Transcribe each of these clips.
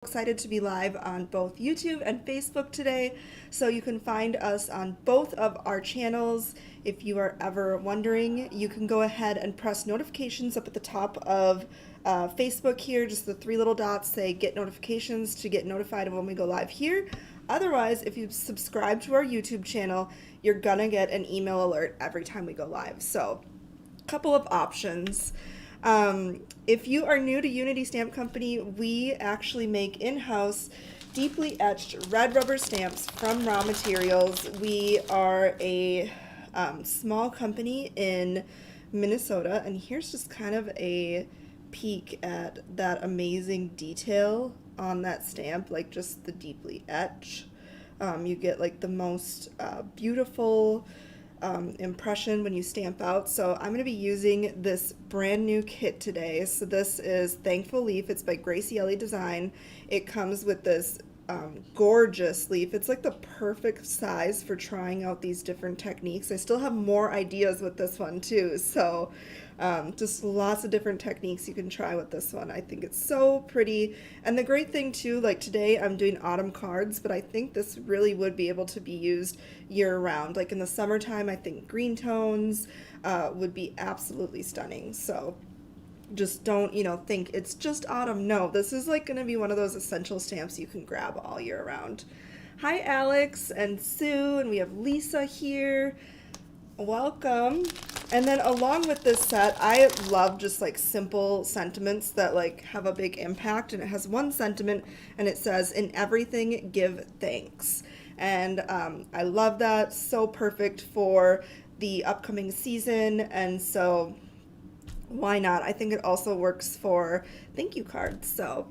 Excited to be live on both YouTube and Facebook today, so you can find us on both of our channels. If you are ever wondering, you can go ahead and press notifications up at the top of Facebook here, just the three little dots say get notifications to get notified of when we go live here. Otherwise, if you subscribe to our YouTube channel, you're gonna get an email alert every time we go live. So, a couple of options. If you are new to Unity Stamp Company, we actually make in-house deeply etched red rubber stamps from raw materials. We are a small company in Minnesota, and here's just kind of a peek at that amazing detail on that stamp, like just the deeply etch. You get like the most beautiful impression when you stamp out. So I'm going to be using this brand new kit today. So this is Thankful Leaf. It's by Gracie Design. It comes with this gorgeous leaf. It's like the perfect size for trying out these different techniques. I still have more ideas with this one too. So just lots of different techniques you can try with this one. I think it's so pretty. And the great thing too, like today I'm doing autumn cards, but I think this really would be able to be used year round. Like in the summertime, I think green tones would be absolutely stunning. So just don't, think it's just autumn. No, this is like going to be one of those essential stamps you can grab all year round. Hi, Alex and Sue, and we have Lisa here. Welcome. And then along with this set, I love just like simple sentiments that like have a big impact. And it has one sentiment and it says, "In everything, give thanks." And I love that. So perfect for the upcoming season. And so why not? I think it also works for thank you cards. So,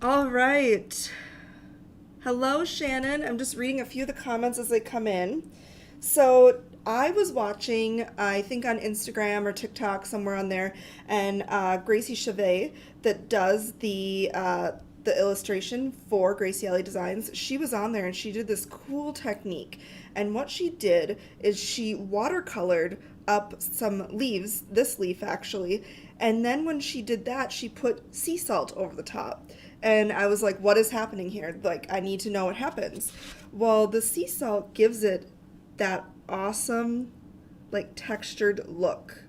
all right. Hello, Shannon. I'm just reading a few of the comments as they come in. So I was watching, I think on Instagram or TikTok, somewhere on there, and Gracie Chevet, that does the illustration for Gracie Designs, she was on there and she did this cool technique. And what she did is she watercolored up some leaves, this leaf actually, and then when she did that, she put sea salt over the top. And I was like, what is happening here? Like, I need to know what happens. Well, the sea salt gives it that awesome, like, textured look.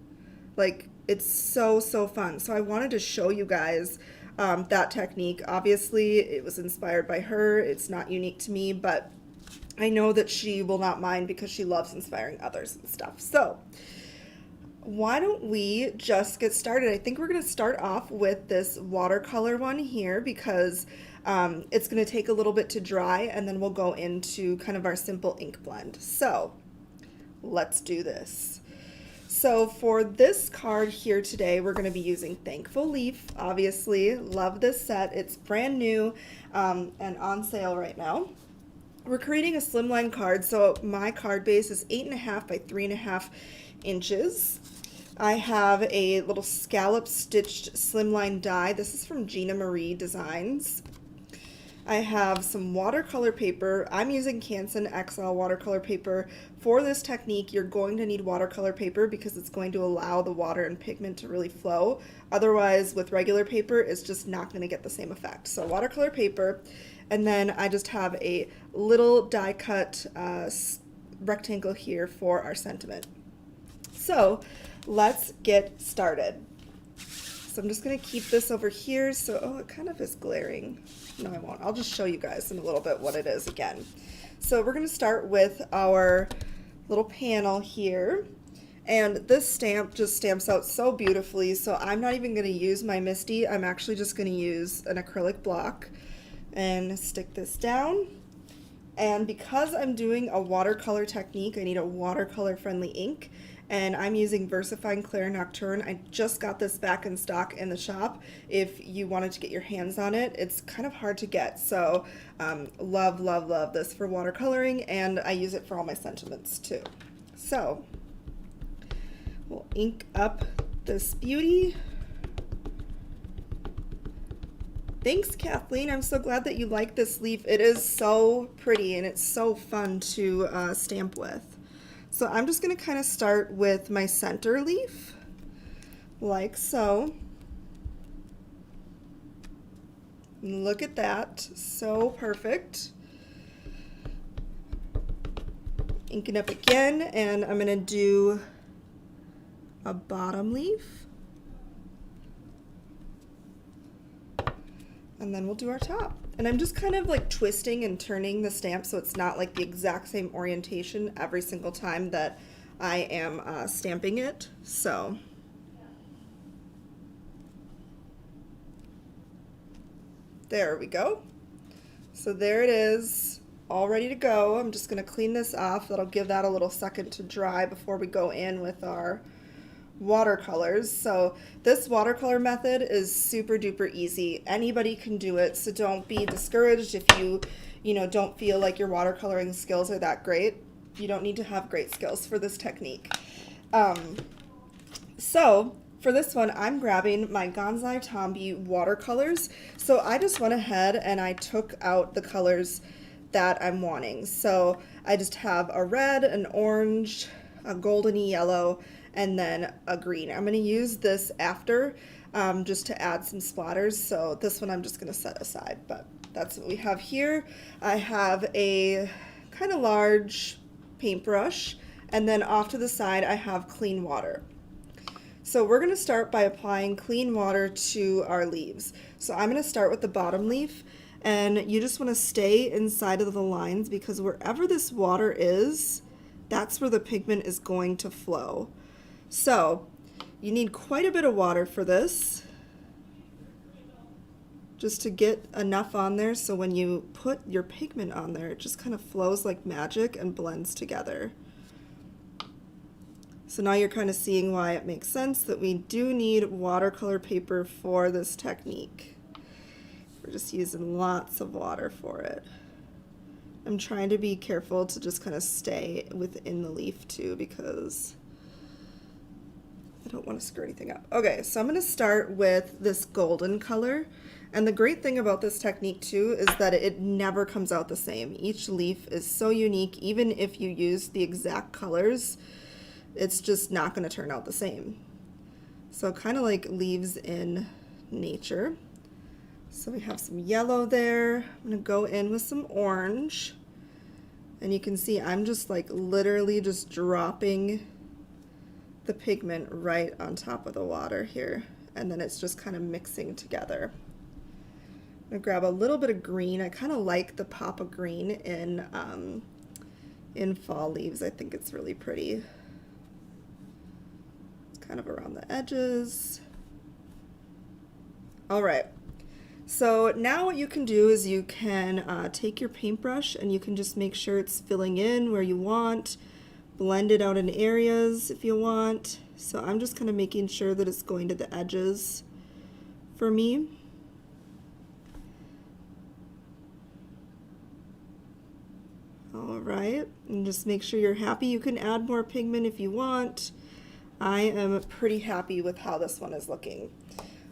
Like, it's so fun. So I wanted to show you guys that technique. Obviously, it was inspired by her. It's not unique to me, but I know that she will not mind because she loves inspiring others and stuff. So why don't we just get started? I think we're going to start off with this watercolor one here because it's going to take a little bit to dry, and then we'll go into kind of our simple ink blend. So let's do this. So for this card here today, we're going to be using Thankful Leaf. Obviously, love this set. It's brand new and on sale right now. We're creating a slimline card, so my card base is 8.5 by 3.5 inches. I have a little scallop stitched slimline die. This is from Gina Marie Designs. I have some watercolor paper. I'm using Canson XL watercolor paper. For this technique, you're going to need watercolor paper because it's going to allow the water and pigment to really flow. Otherwise, with regular paper, it's just not going to get the same effect. So watercolor paper. And then I just have a little die cut rectangle here for our sentiment. So let's get started. So I'm just going to keep this over here. So, oh, it kind of is glaring. No, I won't. I'll just show you guys in a little bit what it is again. So we're going to start with our little panel here. And this stamp just stamps out so beautifully. So I'm not even going to use my Misty. I'm actually just going to use an acrylic block and stick this down. And because I'm doing a watercolor technique, I need a watercolor friendly ink. And I'm using VersaFine Clair Nocturne. I just got this back in stock in the shop. If you wanted to get your hands on it, it's kind of hard to get. So love this for watercoloring, and I use it for all my sentiments too. So we'll ink up this beauty. Thanks, Kathleen. I'm so glad that you like this leaf. It is so pretty and it's so fun to stamp with. So I'm just going to kind of start with my center leaf, like so. Look at that. So perfect. Inking up again, and I'm going to do a bottom leaf. And then we'll do our top. And I'm just kind of like twisting and turning the stamp so it's not like the exact same orientation every single time that I am stamping it. So there we go. So there it is, all ready to go. I'm just going to clean this off. That'll give that a little second to dry before we go in with our watercolors. So this watercolor method is super duper easy. Anybody can do it, so don't be discouraged if you don't feel like your watercoloring skills are that great. You don't need to have great skills for this technique. So for this one, I'm grabbing my Gonzai Tombi watercolors. So I just went ahead and I took out the colors that I'm wanting. So I just have a red, an orange, a goldeny yellow, and then a green. I'm going to use this after just to add some splatters. So this one I'm just going to set aside, but that's what we have here. I have a kind of large paintbrush, and then off to the side I have clean water. So we're going to start by applying clean water to our leaves. So I'm going to start with the bottom leaf, and you just want to stay inside of the lines because wherever this water is, that's where the pigment is going to flow. So you need quite a bit of water for this, just to get enough on there so when you put your pigment on there, it just kind of flows like magic and blends together. So now you're kind of seeing why it makes sense that we do need watercolor paper for this technique. We're just using lots of water for it. I'm trying to be careful to just kind of stay within the leaf too because I don't want to screw anything up. Okay, so I'm going to start with this golden color. And the great thing about this technique too is that it never comes out the same. Each leaf is so unique. Even if you use the exact colors, it's just not going to turn out the same. So kind of like leaves in nature. So we have some yellow there. I'm going to go in with some orange. And you can see I'm just like literally just dropping the pigment right on top of the water here, and then it's just kind of mixing together. I'm gonna grab a little bit of green. I kind of like the pop of green in fall leaves. I think it's really pretty. It's kind of around the edges. All right, so now what you can do is you can take your paintbrush and you can just make sure it's filling in where you want. Blend it out in areas if you want. So I'm just kind of making sure that it's going to the edges for me. All right, and just make sure you're happy. You can add more pigment if you want. I am pretty happy with how this one is looking.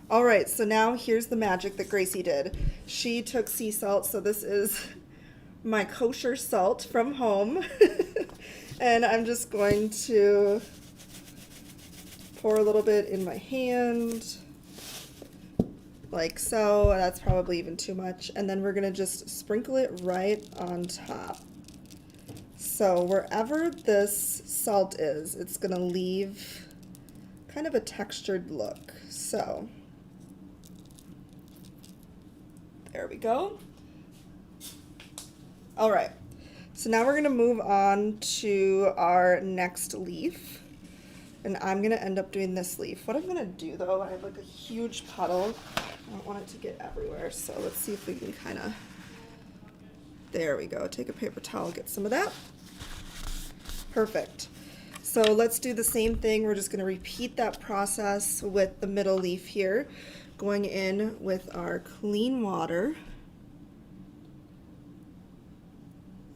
All right, so now here's the magic that Gracie did. She took sea salt, so this is my kosher salt from home. And I'm just going to pour a little bit in my hand, like so. That's probably even too much. And then we're going to just sprinkle it right on top. So wherever this salt is, it's going to leave kind of a textured look. So there we go. All right. So now we're going to move on to our next leaf, and I'm going to end up doing this leaf. What I'm going to do though, I have like a huge puddle. I don't want it to get everywhere, so let's see if we can kind of, there we go, take a paper towel, get some of that. Perfect. So let's do the same thing. We're just going to repeat that process with the middle leaf here, going in with our clean water.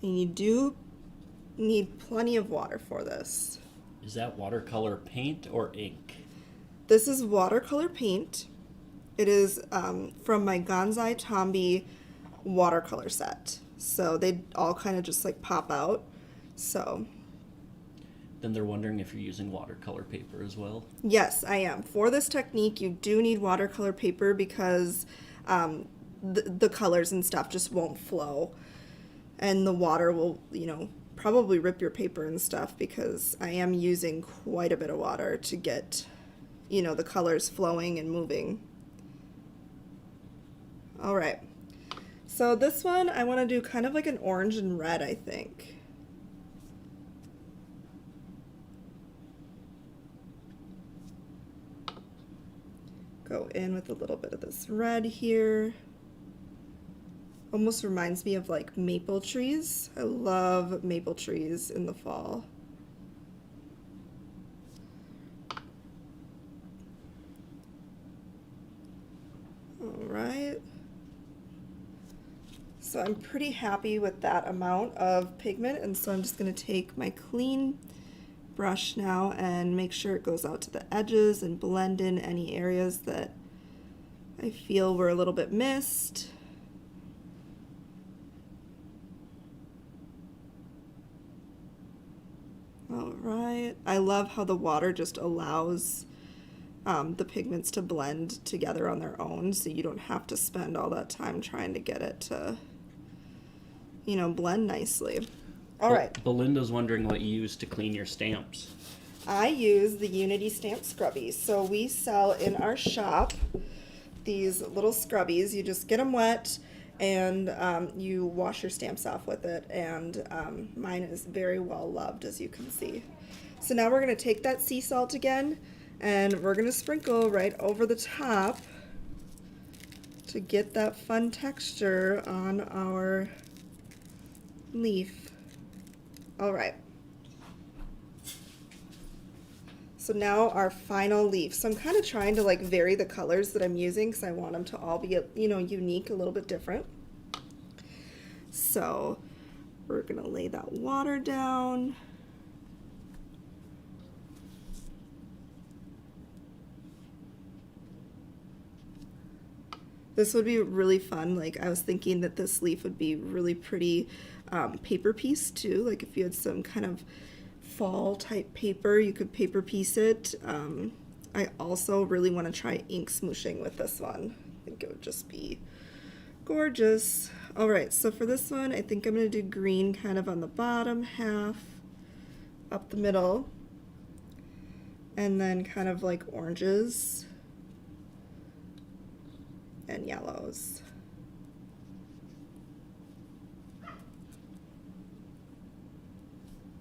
And you do need plenty of water for this. Is that watercolor paint or ink? This is watercolor paint. It is from my Gonzai Tombi watercolor set. So they all kind of just like pop out. So Then they're wondering if you're using watercolor paper as well. yes, I am. For this technique, you do need watercolor paper because the colors and stuff just won't flow. And the water will, you know, probably rip your paper and stuff because I am using quite a bit of water to get, you know, the colors flowing and moving. All right. So this one I want to do kind of like an orange and red, I think. Go in with a little bit of this red here. Almost reminds me of like maple trees. I love maple trees in the fall. All right. So I'm pretty happy with that amount of pigment, and so I'm just going to take my clean brush now and make sure it goes out to the edges and blend in any areas that I feel were a little bit missed. All right. I love how the water just allows the pigments to blend together on their own, so you don't have to spend all that time trying to get it to, you know, blend nicely. All right. Belinda's wondering what you use to clean your stamps. I use the Unity Stamp Scrubbies. So we sell in our shop these little scrubbies. You just get them wet and you wash your stamps off with it, and mine is very well loved, as you can see. So now we're going to take that sea salt again, and we're going to sprinkle right over the top to get that fun texture on our leaf. All right. So now our final leaf. So I'm kind of trying to like vary the colors that I'm using because I want them to all be, you know, unique, a little bit different. So we're gonna lay that water down. This would be really fun. Like I was thinking that this leaf would be really pretty paper piece too. Like if you had some kind of fall type paper, you could paper piece it. I also really want to try ink smooshing with this one. I think it would just be gorgeous. All right, so for this one, I think I'm going to do green kind of on the bottom half, up the middle, and then kind of like oranges and yellows.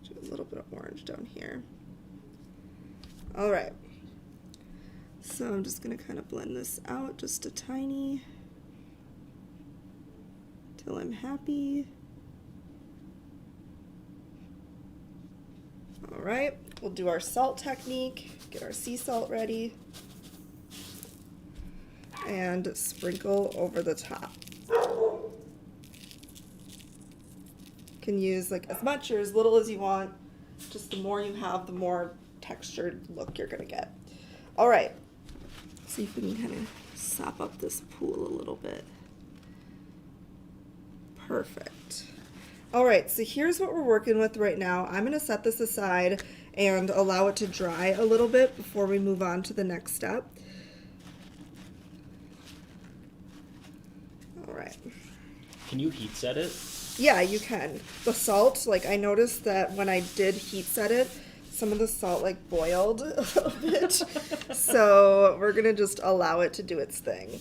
Do a little bit of orange down here. All right. So I'm just going to kind of blend this out just a tiny till I'm happy. All right, we'll do our salt technique, get our sea salt ready, and sprinkle over the top. You can use like as much or as little as you want. Just the more you have, the more textured look you're gonna get. All right, see if we can kind of sop up this pool a little bit. Perfect. All right, so here's what we're working with right now. I'm gonna set this aside and allow it to dry a little bit before we move on to the next step. All right. Can you heat set it? Yeah, you can. The salt, like I noticed that when I did heat set it, some of the salt like boiled a little bit. So we're gonna just allow it to do its thing.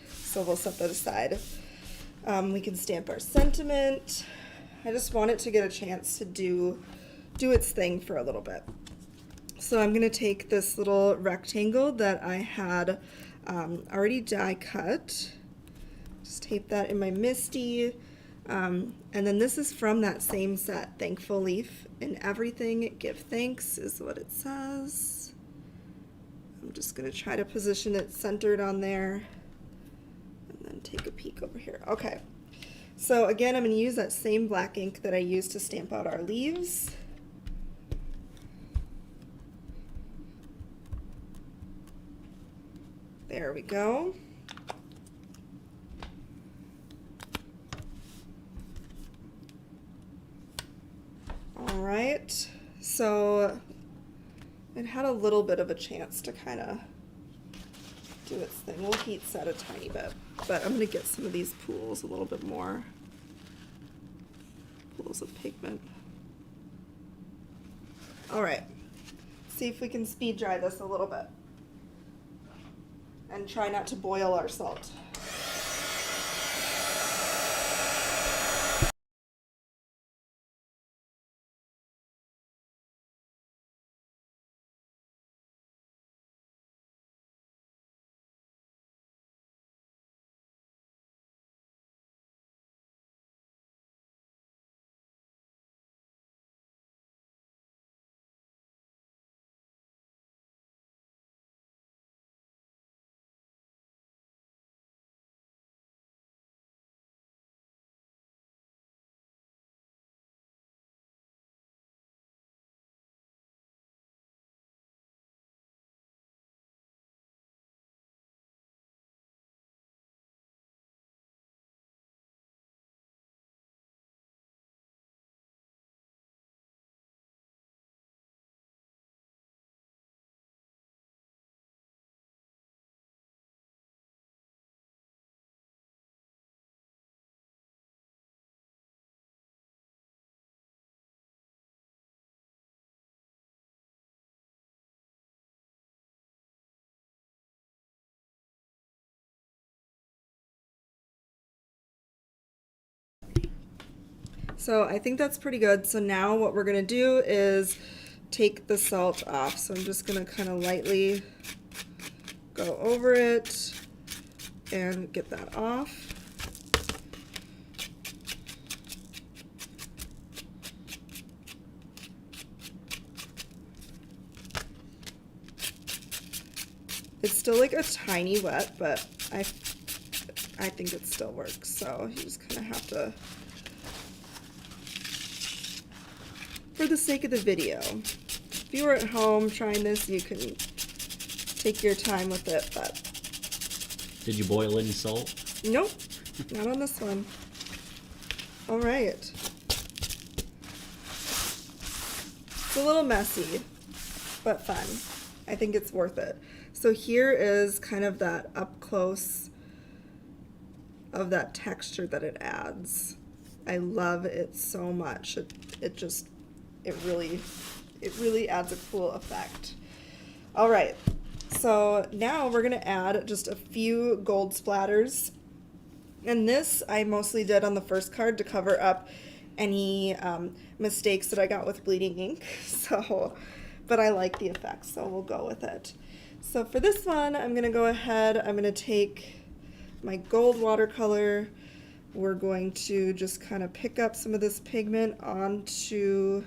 So we'll set that aside. We can stamp our sentiment. I just want it to get a chance to do its thing for a little bit. So I'm gonna take this little rectangle that I had already die cut. Just tape that in my MISTI. And then this is from that same set, Thankful Leaf. In everything, give thanks is what it says. I'm just gonna try to position it centered on there and then take a peek over here. Okay, so again, I'm gonna use that same black ink that I used to stamp out our leaves. There we go. All right, so it had a little bit of a chance to kind of do its thing. We'll heat set a tiny bit, but I'm gonna get some of these pools a little bit more. Pools of pigment. All right, see if we can speed dry this a little bit. And try not to boil our salt. So I think that's pretty good. So now what we're gonna do is take the salt off. So I'm just gonna kind of lightly go over it and get that off. It's still like a tiny wet, but I think it still works. So you just kind of have to, for the sake of the video. If you were at home trying this, you can take your time with it, but. Did you boil any salt? Nope, not on this one. All right. It's a little messy, but fun. I think it's worth it. So here is kind of that up close of that texture that it adds. I love it so much. It really adds a cool effect. All right, so now we're gonna add just a few gold splatters. And this I mostly did on the first card to cover up any mistakes that I got with bleeding ink. So, but I like the effect, so we'll go with it. So for this one, I'm gonna go ahead, I'm gonna take my gold watercolor. We're going to just kind of pick up some of this pigment onto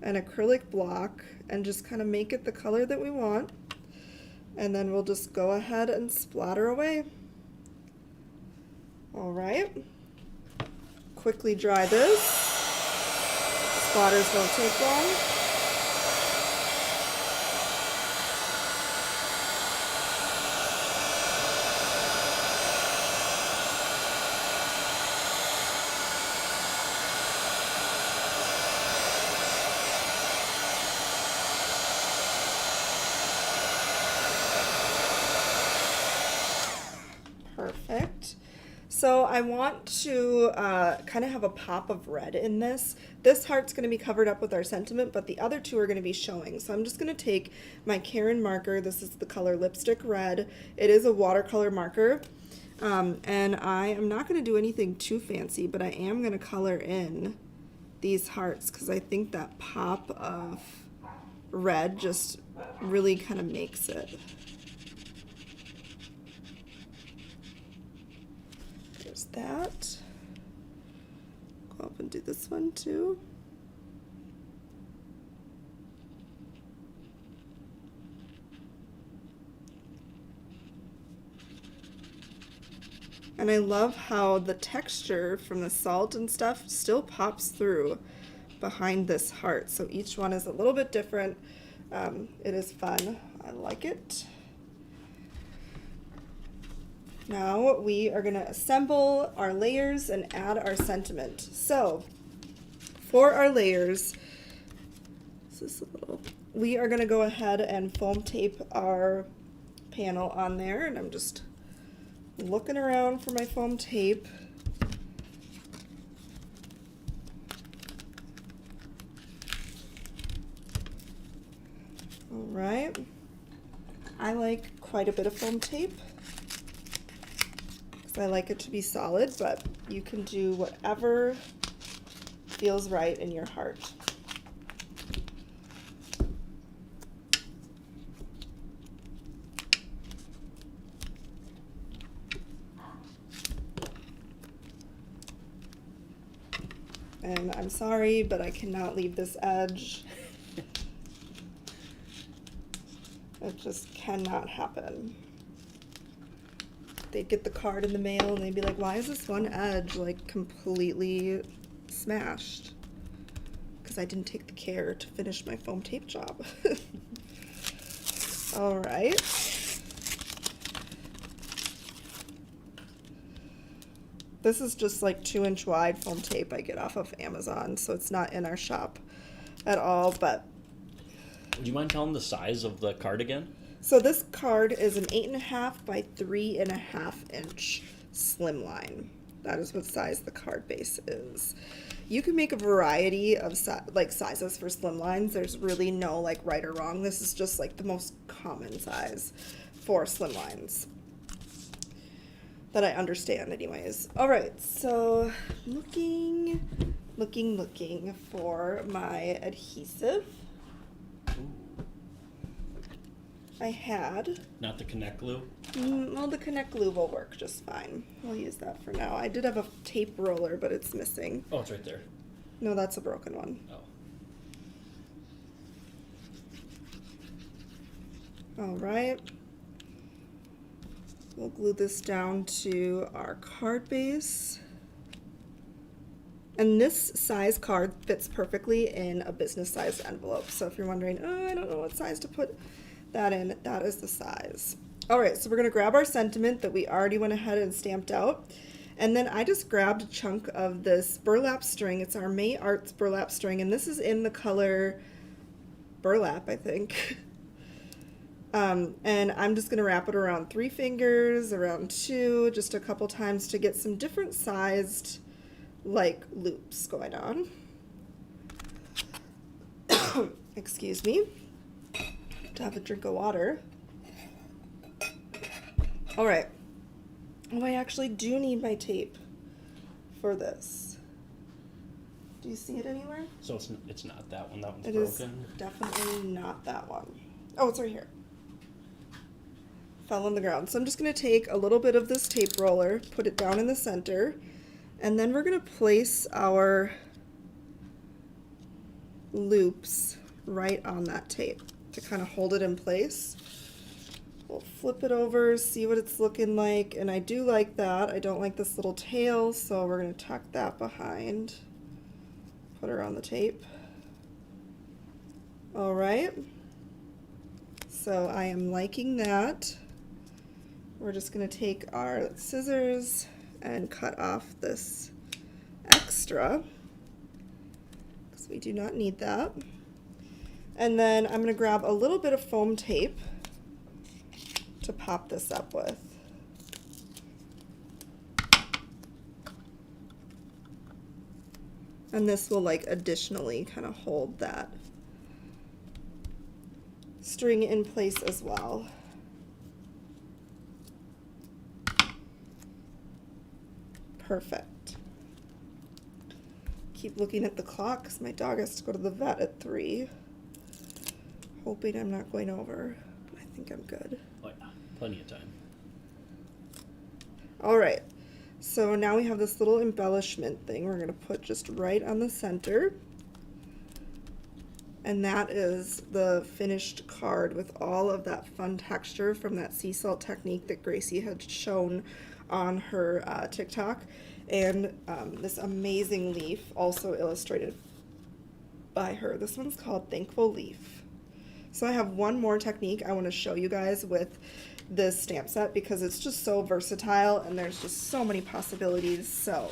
an acrylic block and just kind of make it the color that we want. And then we'll just go ahead and splatter away. All right. Quickly dry this. Splatters don't take long. Perfect. So I want to kind of have a pop of red in this. This heart's going to be covered up with our sentiment, but the other two are going to be showing. So I'm just going to take my Karen marker. This is the color Lipstick Red. It is a watercolor marker. And I am not going to do anything too fancy, but I am going to color in these hearts because I think that pop of red just really kind of makes it. That. Go up and do this one too. And I love how the texture from the salt and stuff still pops through behind this heart. So each one is a little bit different. It is fun. I like it. Now we are going to assemble our layers and add our sentiment. So for our layers, we are going to go ahead and foam tape our panel on there, and I'm just looking around for my foam tape. All right. I like quite a bit of foam tape because I like it to be solid, but you can do whatever feels right in your heart. And I'm sorry, but I cannot leave this edge. It just cannot happen. They'd get the card in the mail and they'd be like, why is this one edge like completely smashed? Because I didn't take the care to finish my foam tape job. All right. This is just like 2-inch wide foam tape I get off of Amazon, so it's not in our shop at all, but. Would you mind telling the size of the card again? So this card is an 8.5 by 3.5 inch slimline. That is what size the card base is. You can make a variety of sizes for slimlines. There's really no like right or wrong. This is just like the most common size for slimlines that I understand anyways. All right, so looking for my adhesive. I had. Not the Connect glue? Well, the Connect glue will work just fine. We'll use that for now. I did have a tape roller, but it's missing. Oh, it's right there. No, that's a broken one. Oh. All right. We'll glue this down to our card base. And this size card fits perfectly in a business size envelope. So if you're wondering, oh, I don't know what size to put that in, that is the size. All right, so we're gonna grab our sentiment that we already went ahead and stamped out. And then I just grabbed a chunk of this burlap string. It's our May Arts burlap string, and this is in the color burlap, I think. And I'm just gonna wrap it around 3 fingers, around 2, just a couple times to get some different sized like loops going on. Excuse me. To have a drink of water. All right. Oh, I actually do need my tape for this. Do you see it anywhere? So it's not that one. That one's It broken. is definitely not that one. Oh, it's right here. Fell on the ground. So I'm just going to take a little bit of this tape roller, put it down in the center, and then we're going to place our loops right on that tape to kind of hold it in place. We'll flip it over, see what it's looking like, and I do like that. I don't like this little tail, so we're going to tuck that behind. Put her on the tape. All right. So I am liking that. We're just going to take our scissors and cut off this extra because we do not need that. And then I'm going to grab a little bit of foam tape to pop this up with. And this will like additionally kind of hold that string in place as well. Perfect. Keep looking at the clock because my dog has to go to the vet at 3. Hoping I'm not going over, but I think I'm good. Oh yeah, plenty of time. All right, so now we have this little embellishment thing we're gonna put just right on the center. And that is the finished card with all of that fun texture from that sea salt technique that Gracie had shown on her TikTok. And this amazing leaf also illustrated by her. This one's called Thankful Leaf. So I have one more technique I want to show you guys with this stamp set because it's just so versatile and there's just so many possibilities. So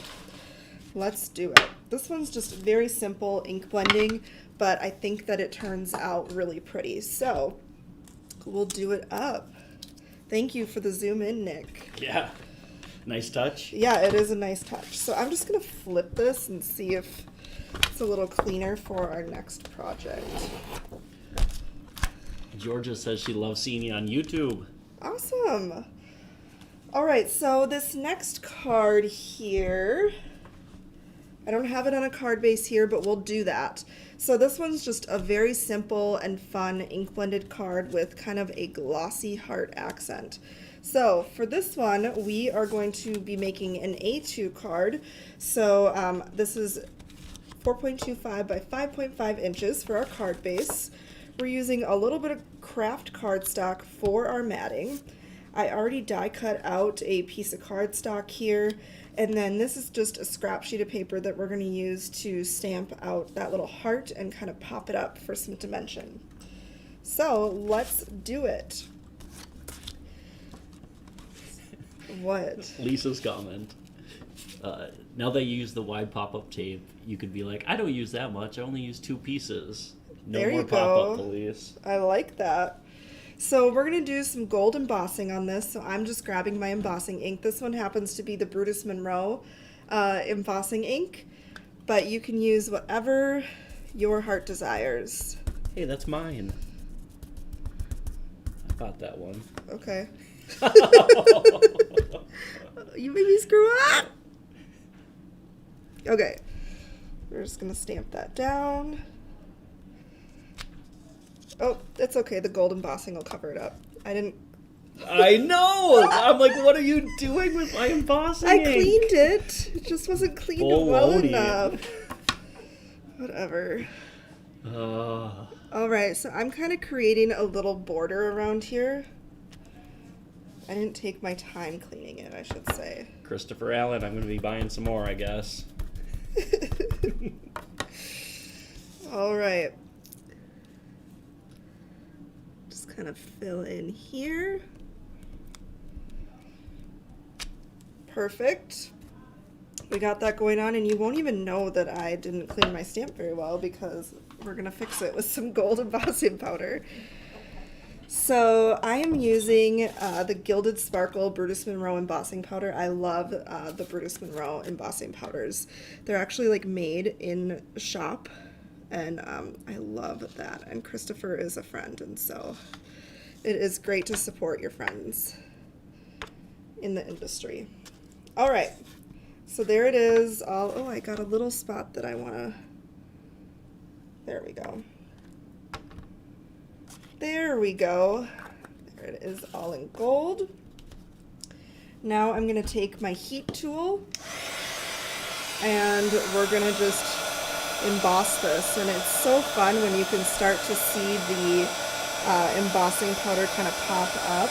let's do it. This one's just very simple ink blending, but I think that it turns out really pretty. So we'll do it up. Thank you for the zoom in, Nick. Yeah. Nice touch. Yeah, it is a nice touch. So I'm just going to flip this and see if it's a little cleaner for our next project. Georgia says she loves seeing you on YouTube. Awesome. All right, so this next card here, I don't have it on a card base here, but we'll do that. So this one's just a very simple and fun ink blended card with kind of a glossy heart accent. So for this one, we are going to be making an A2 card. So this is 4.25 by 5.5 inches for our card base. We're using a little bit of craft cardstock for our matting. I already die cut out a piece of cardstock here, and then this is just a scrap sheet of paper that we're going to use to stamp out that little heart and kind of pop it up for some dimension. So let's do it. What? Lisa's comment. Now that you use the wide pop-up tape, you could be like, I don't use that much. I only use 2 pieces. No There more you pop-up, go. Elise. I like that. So we're going to do some gold embossing on this. So I'm just grabbing my embossing ink. This one happens to be the Brutus Monroe embossing ink, but you can use whatever your heart desires. Hey, that's mine. I bought that one. Okay. You made me screw up. Okay. We're just going to stamp that down. Oh, it's okay. The gold embossing will cover it up. I know! I'm like, what are you doing with my embossing I ink? cleaned it. It just wasn't cleaned well Baloney. enough. Whatever. All right, so I'm kind of creating a little border around here. I didn't take my time cleaning it, I should say. Christopher Allen, I'm going to be buying some more, I guess. All right. Just kind of fill in here. Perfect. We got that going on, and you won't even know that I didn't clean my stamp very well because we're going to fix it with some gold embossing powder. So I am using the Gilded Sparkle Brutus Monroe embossing powder. I love the Brutus Monroe embossing powders. They're actually like made in a shop, and I love that. And Christopher is a friend, and so it is great to support your friends in the industry. All right, so there it is. Oh, I got a little spot that I want to, there we go. There we go. There it is, all in gold. Now I'm going to take my heat tool and we're going to just emboss this. And it's so fun when you can start to see the embossing powder kind of pop up.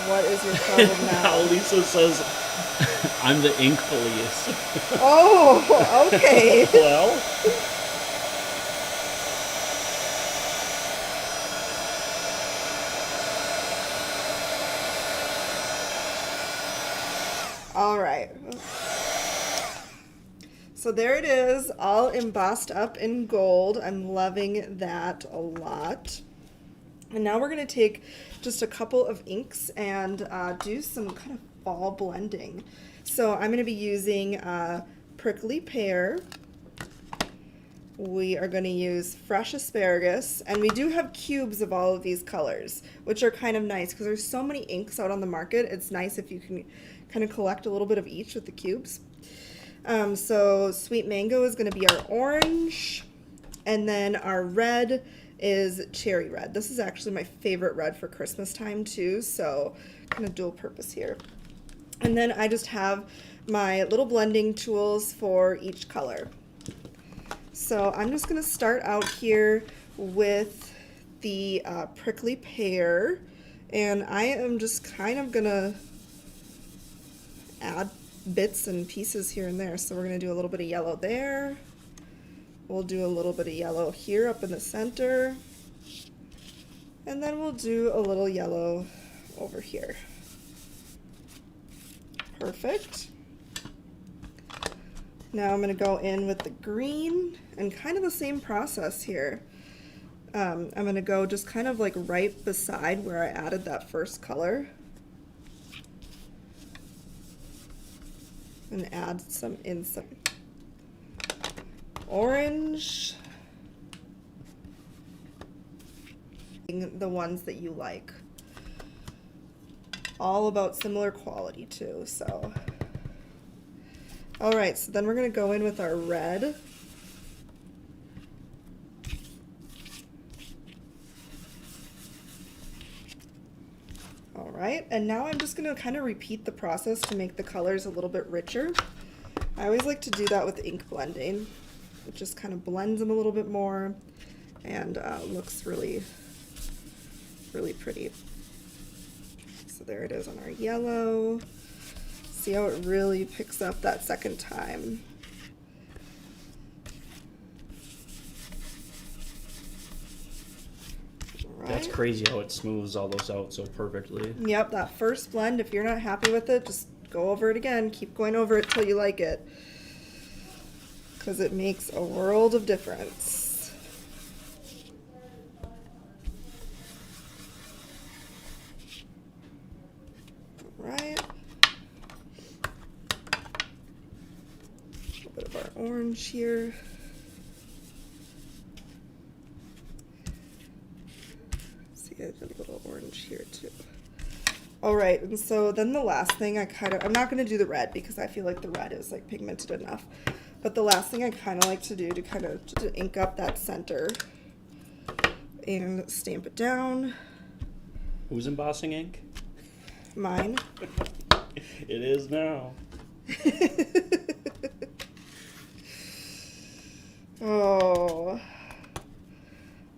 What is your problem now? Now Lisa says, I'm the ink police. Oh, okay. Well, all right. So there it is, all embossed up in gold. I'm loving that a lot. And now we're going to take just a couple of inks and do some kind of fall blending. So I'm going to be using Prickly Pear. We are going to use Fresh Asparagus. And we do have cubes of all of these colors, which are kind of nice because there's so many inks out on the market. It's nice if you can kind of collect a little bit of each with the cubes. So Sweet Mango is going to be our orange. And then our red is Cherry Red. This is actually my favorite red for Christmas time too, so kind of dual purpose here. And then I just have my little blending tools for each color. So I'm just going to start out here with the Prickly Pear, and I am just kind of going to add bits and pieces here and there. So we're going to do a little bit of yellow there. We'll do a little bit of yellow here up in the center. And then we'll do a little yellow over here. Perfect. Now I'm going to go in with the green and kind of the same process here. I'm going to go just kind of like right beside where I added that first color. And add some orange. The ones that you like. All about similar quality too, so. All right, so then we're gonna go in with our red. All right, and now I'm just gonna kind of repeat the process to make the colors a little bit richer. I always like to do that with ink blending. It just kind of blends them a little bit more and looks really pretty. So there it is on our yellow. See how it really picks up that second time. Right. That's crazy how it smooths all those out so perfectly. Yep, that first blend, if you're not happy with it, just go over it again. Keep going over it till you like it. Because it makes a world of difference. Right. A little bit of our orange here. See, I did a little orange here too. All right, and so then the last thing I'm not gonna do the red because I feel like the red is like pigmented enough. But the last thing I kind of like to do to ink up that center and stamp it down. Who's embossing ink? Mine. It is now. Oh.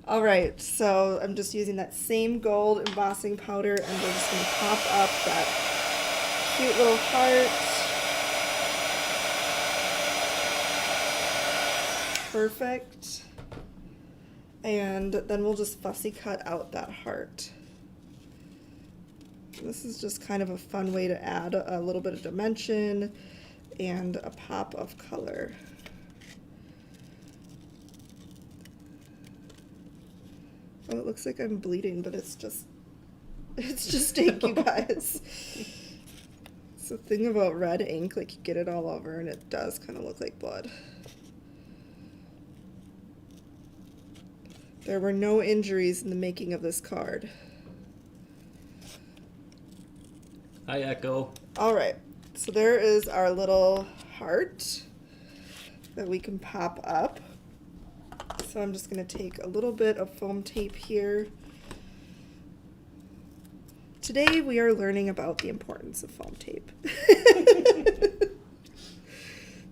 All right, so I'm just using that same gold embossing powder and we're just gonna pop up that cute little heart. Perfect. And then we'll just fussy cut out that heart. This is just kind of a fun way to add a little bit of dimension and a pop of color. Oh, it looks like I'm bleeding, but it's just ink, you guys. It's the thing about red ink, like you get it all over and it does kind of look like blood. There were no injuries in the making of this card. I echo. All right, so there is our little heart that we can pop up. So I'm just going to take a little bit of foam tape here. Today we are learning about the importance of foam tape.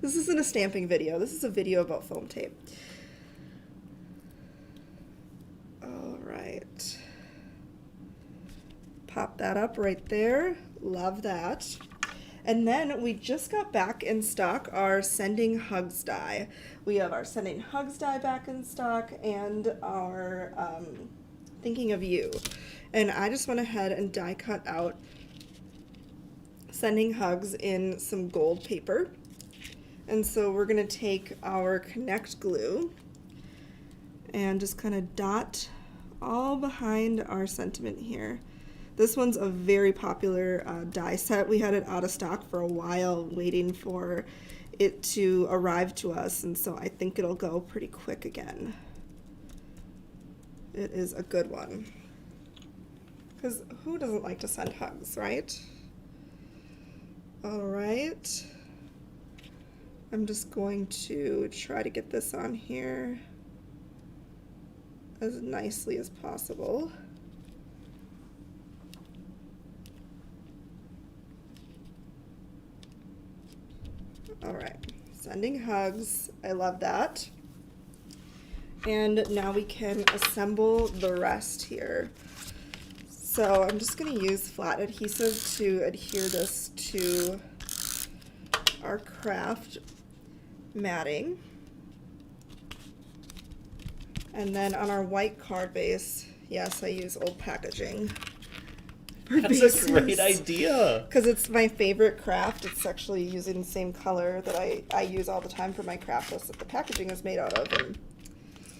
This isn't a stamping video. This is a video about foam tape. All right. Pop that up right there. Love that. And then we just got back in stock our Sending Hugs die. We have our Sending Hugs die back in stock and our Thinking of You. And I just went ahead and die cut out Sending Hugs in some gold paper. And so we're going to take our Connect glue and just kind of dot all behind our sentiment here. This one's a very popular die set. We had it out of stock for a while, waiting for it to arrive to us, and so I think it'll go pretty quick again. It is a good one. Because who doesn't like to send hugs, right? All right. I'm just going to try to get this on here as nicely as possible. All right, Sending Hugs. I love that. And now we can assemble the rest here. So I'm just going to use flat adhesive to adhere this to our craft matting. And then on our white card base, yes, I use old packaging. That's a great idea. Because it's my favorite craft. It's actually using the same color that I use all the time for my craft list that the packaging is made out of. And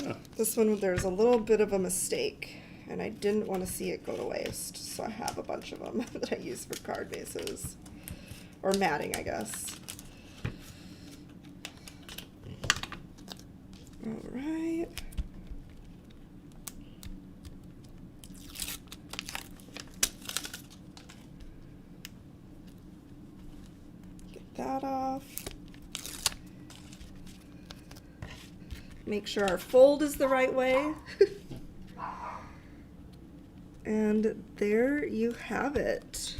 Huh. This one, there's a little bit of a mistake, and I didn't want to see it go to waste, so I have a bunch of them that I use for card bases. Or matting, I guess. Alright. Get that off. Make sure our fold is the right way. And there you have it.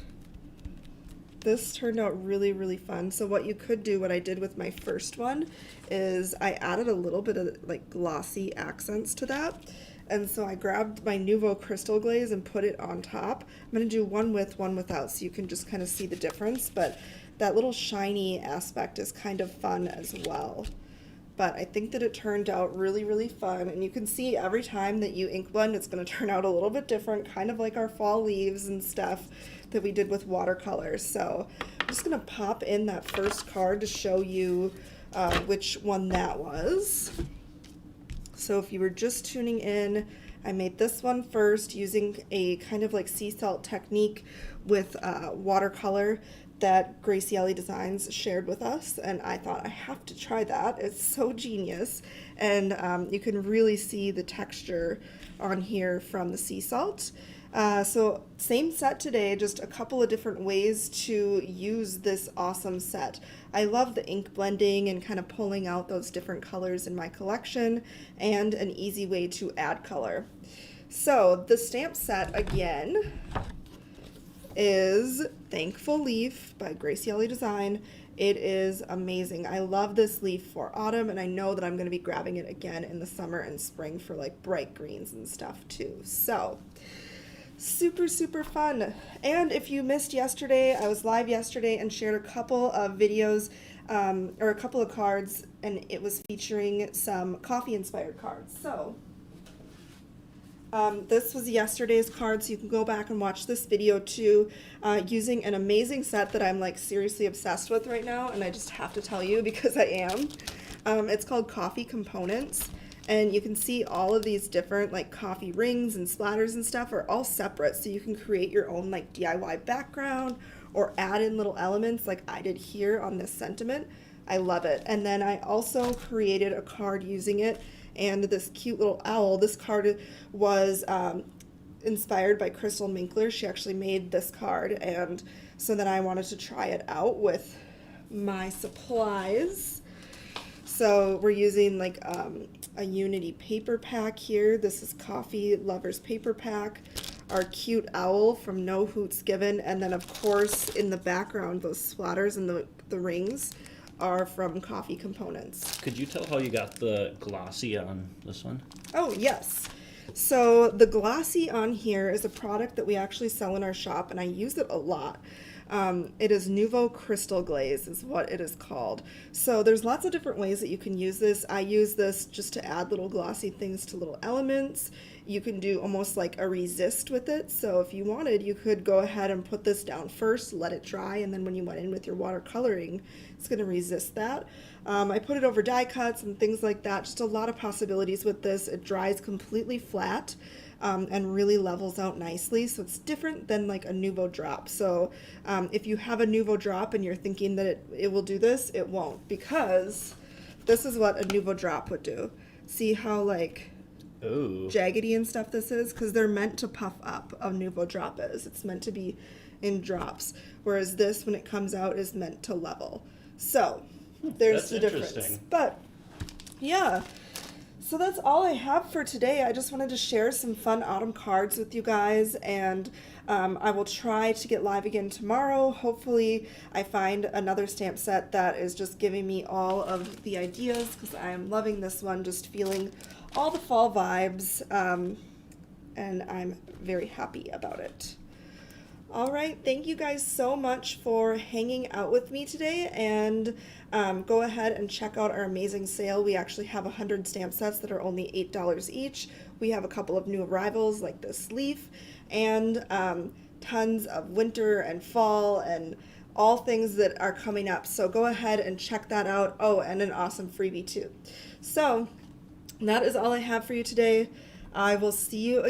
This turned out really, really fun. So what you could do, what I did with my first one, is I added a little bit of like glossy accents to that. And so I grabbed my Nuvo crystal glaze and put it on top. I'm going to do one with, one without, so you can just kind of see the difference. But that little shiny aspect is kind of fun as well. But I think that it turned out really, really fun. And you can see every time that you ink blend, it's going to turn out a little bit different, kind of like our fall leaves and stuff that we did with watercolors. So I'm just going to pop in that first card to show you which one that was. So if you were just tuning in, I made this one first using a kind of like sea salt technique with watercolor that Graciele Designs shared with us, and I thought I have to try that. It's so genius, and you can really see the texture on here from the sea salt. So same set today, just a couple of different ways to use this awesome set. I love the ink blending and kind of pulling out those different colors in my collection, and an easy way to add color. So the stamp set again is Thankful Leaf by Graciele Design. It is amazing. I love this leaf for autumn, and I know that I'm going to be grabbing it again in the summer and spring for like bright greens and stuff too. So super, super fun. And if you missed yesterday, I was live yesterday and shared a couple of videos or a couple of cards, and it was featuring some coffee inspired cards. So this was yesterday's card, so you can go back and watch this video too, using an amazing set that I'm like seriously obsessed with right now, and I just have to tell you because I am. It's called Coffee Components, and you can see all of these different like coffee rings and splatters and stuff are all separate, so you can create your own like DIY background or add in little elements like I did here on this sentiment. I love it. And then I also created a card using it, and this cute little owl. This card was inspired by Crystal Minkler. She actually made this card, and so then I wanted to try it out with my supplies. So we're using like a Unity paper pack here. This is Coffee Lovers paper pack. Our cute owl from No Hoots Given, and then of course in the background those splatters and the rings are from Coffee Components. Could you tell how you got the glossy on this one? Oh, yes. So the glossy on here is a product that we actually sell in our shop, and I use it a lot. It is Nuvo Crystal Glaze is what it is called. So there's lots of different ways that you can use this. I use this just to add little glossy things to little elements. You can do almost like a resist with it. So if you wanted, you could go ahead and put this down first, let it dry, and then when you went in with your watercoloring, it's going to resist that. I put it over die cuts and things like that. Just a lot of possibilities with this. It dries completely flat. And really levels out nicely, so it's different than like a Nuvo drop. So if you have a Nuvo drop and you're thinking that it will do this, it won't, because this is what a Nuvo drop would do. See how like jaggedy and stuff this is? Because they're meant to puff up. A Nuvo drop is. It's meant to be in drops, whereas this, when it comes out, is meant to level. So there's the difference. But yeah. So that's all I have for today. I just wanted to share some fun autumn cards with you guys, and I will try to get live again tomorrow. Hopefully I find another stamp set that is just giving me all of the ideas, because I am loving this one, just feeling all the fall vibes, and I'm very happy about it. All right, thank you guys so much for hanging out with me today, and go ahead and check out our amazing sale. We actually have 100 stamp sets that are only $8 each. We have a couple of new arrivals like this leaf, and tons of winter and fall and all things that are coming up. So go ahead and check that out. Oh, and an awesome freebie too. So And that is all I have for you today. I will see you again.